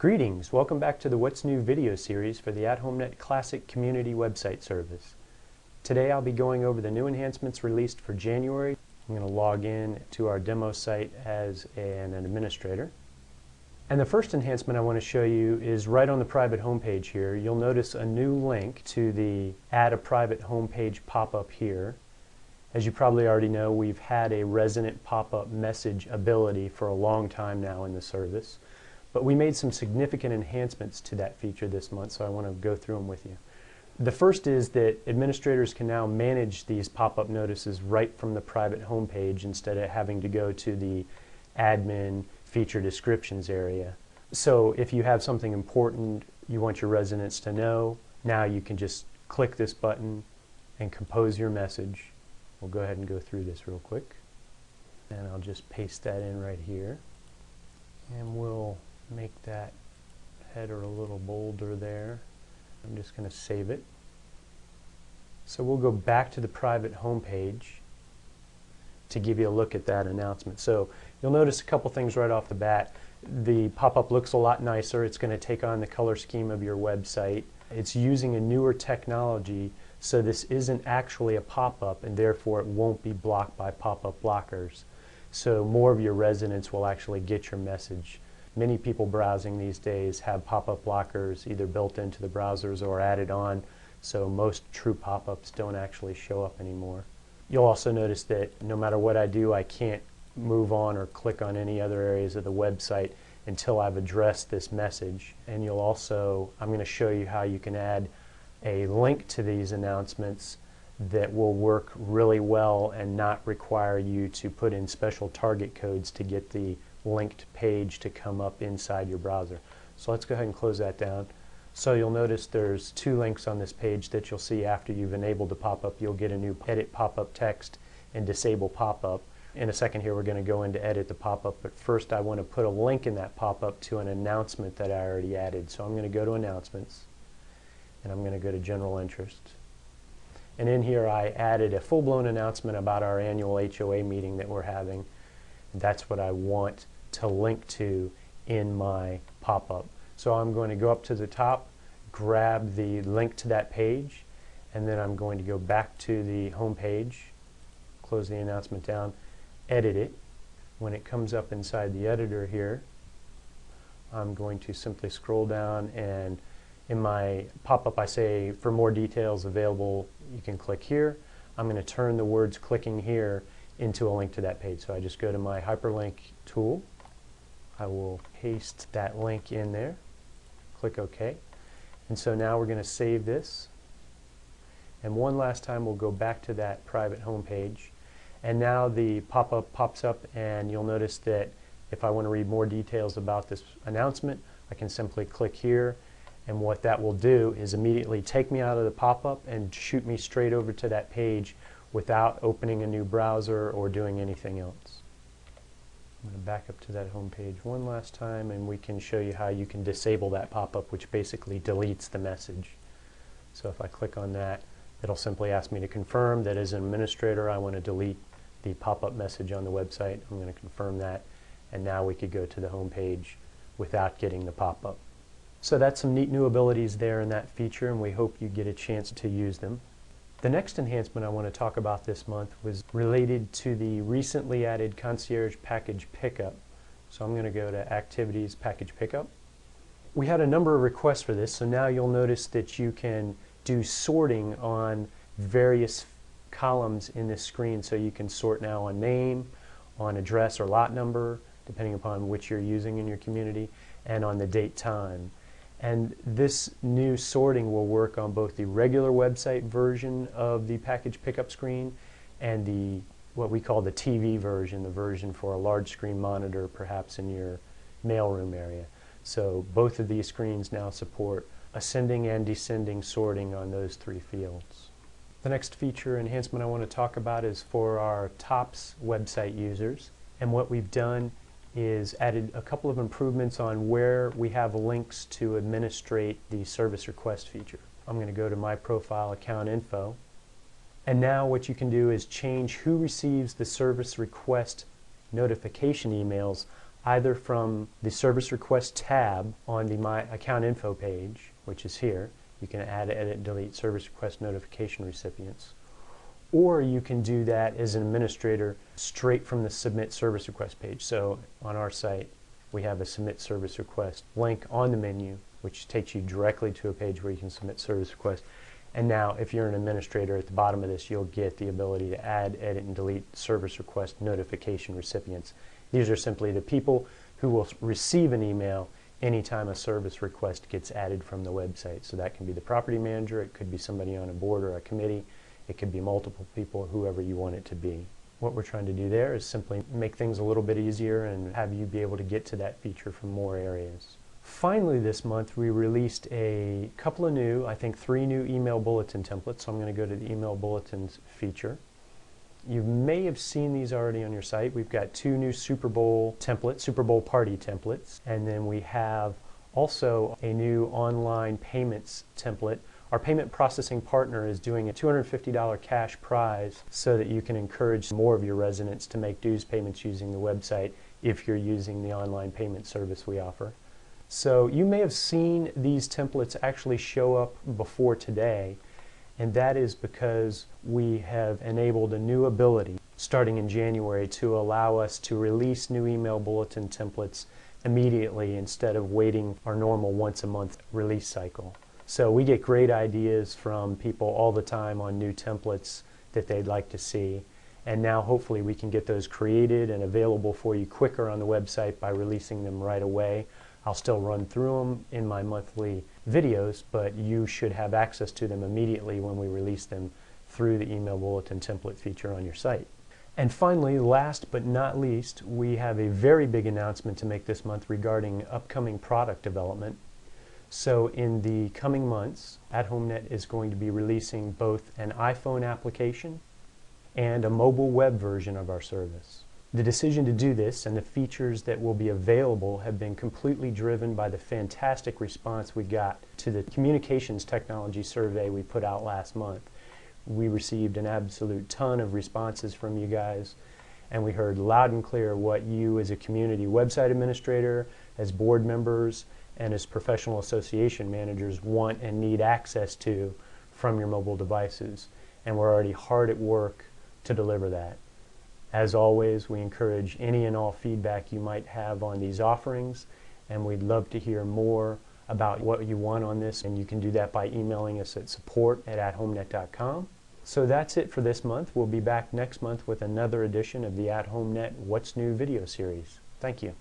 Greetings! Welcome back to the What's New video series for the AtHomeNet Classic Community Website Service. Today I'll be going over the new enhancements released for January. I'm going to log in to our demo site as an administrator. And the first enhancement I want to show you is right on the private home page here. You'll notice a new link to the Add a Private Home Page Pop-up here. As you probably already know, we've had a resident pop-up message ability for a long time now in the service. But we made some significant enhancements to that feature this month, so I want to go through them with you. The first is that administrators can now manage these pop-up notices right from the private home page instead of having to go to the admin feature descriptions area. So if you have something important you want your residents to know, now you can just click this button and compose your message. We'll go ahead and go through this real quick. And I'll just paste that in right here. And we'll make that header a little bolder there. I'm just going to save it. So we'll go back to the private home page to give you a look at that announcement. So you'll notice a couple things right off the bat. The pop-up looks a lot nicer. It's going to take on the color scheme of your website. It's using a newer technology, so this isn't actually a pop-up, and therefore it won't be blocked by pop-up blockers. So more of your residents will actually get your message. Many people browsing these days have pop-up blockers either built into the browsers or added on, so most true pop-ups don't actually show up anymore. You'll also notice that no matter what I do, I can't move on or click on any other areas of the website until I've addressed this message. And you'll also, I'm going to show you how you can add a link to these announcements that will work really well and not require you to put in special target codes to get the linked page to come up inside your browser. So let's go ahead and close that down. So you'll notice there's two links on this page that you'll see after you've enabled the pop-up. You'll get a new edit pop-up text and disable pop-up. In a second here we're going to go in to edit the pop-up, but first I want to put a link in that pop-up to an announcement that I already added. So I'm going to go to announcements and I'm going to go to general interest. And in here I added a full-blown announcement about our annual HOA meeting that we're having. That's what I want to link to in my pop-up. So I'm going to go up to the top, grab the link to that page, and then I'm going to go back to the home page, close the announcement down, edit it. When it comes up inside the editor here, I'm going to simply scroll down, and in my pop-up I say for more details available, you can click here. I'm going to turn the words clicking here into a link to that page. So I just go to my hyperlink tool. I will paste that link in there, click OK. And so now we're going to save this. And one last time we'll go back to that private home page. And now the pop-up pops up, and you'll notice that if I want to read more details about this announcement, I can simply click here. And what that will do is immediately take me out of the pop-up and shoot me straight over to that page without opening a new browser or doing anything else. I'm going to back up to that home page one last time, and we can show you how you can disable that pop-up, which basically deletes the message. So if I click on that, it'll simply ask me to confirm that as an administrator I want to delete the pop-up message on the website. I'm going to confirm that, and now we could go to the home page without getting the pop-up. So that's some neat new abilities there in that feature, and we hope you get a chance to use them. The next enhancement I want to talk about this month was related to the recently added Concierge Package Pickup. So I'm going to go to Activities Package Pickup. We had a number of requests for this, so now you'll notice that you can do sorting on various columns in this screen. So you can sort now on name, on address or lot number, depending upon which you're using in your community, and on the date time. And this new sorting will work on both the regular website version of the package pickup screen and the what we call the TV version, the version for a large screen monitor perhaps in your mailroom area. So both of these screens now support ascending and descending sorting on those three fields. The next feature enhancement I want to talk about is for our TOPS website users. And what we've done is added a couple of improvements on where we have links to administrate the service request feature. I'm going to go to my profile account info, and now what you can do is change who receives the service request notification emails either from the Service Request tab on the My Account Info page, which is here. You can add, edit, delete service request notification recipients. Or you can do that as an administrator straight from the Submit Service Request page. So on our site, we have a Submit Service Request link on the menu, which takes you directly to a page where you can submit service requests. And now, if you're an administrator, at the bottom of this, you'll get the ability to add, edit, and delete service request notification recipients. These are simply the people who will receive an email anytime a service request gets added from the website. So that can be the property manager, it could be somebody on a board or a committee, it could be multiple people, whoever you want it to be. What we're trying to do there is simply make things a little bit easier and have you be able to get to that feature from more areas. Finally, this month we released a couple of new, I think 3 new email bulletin templates. So I'm going to go to the email bulletins feature. You may have seen these already on your site. We've got 2 new Super Bowl templates, Super Bowl party templates, and then we have also a new online payments template. Our payment processing partner is doing a $250 cash prize so that you can encourage more of your residents to make dues payments using the website if you're using the online payment service we offer. So you may have seen these templates actually show up before today, and that is because we have enabled a new ability starting in January to allow us to release new email bulletin templates immediately instead of waiting our normal once a month release cycle. So we get great ideas from people all the time on new templates that they'd like to see, and now hopefully we can get those created and available for you quicker on the website by releasing them right away. I'll still run through them in my monthly videos, but you should have access to them immediately when we release them through the email bulletin template feature on your site. And finally, last but not least, we have a very big announcement to make this month regarding upcoming product development. So in the coming months, AtHomeNet is going to be releasing both an iPhone application and a mobile web version of our service. The decision to do this and the features that will be available have been completely driven by the fantastic response we got to the communications technology survey we put out last month. We received an absolute ton of responses from you guys, and we heard loud and clear what you as a community website administrator, as board members, and as professional association managers want and need access to from your mobile devices. And we're already hard at work to deliver that. As always, we encourage any and all feedback you might have on these offerings, and we'd love to hear more about what you want on this, and you can do that by emailing us at support@athomenet.com. So that's it for this month. We'll be back next month with another edition of the AtHomeNet What's New video series. Thank you.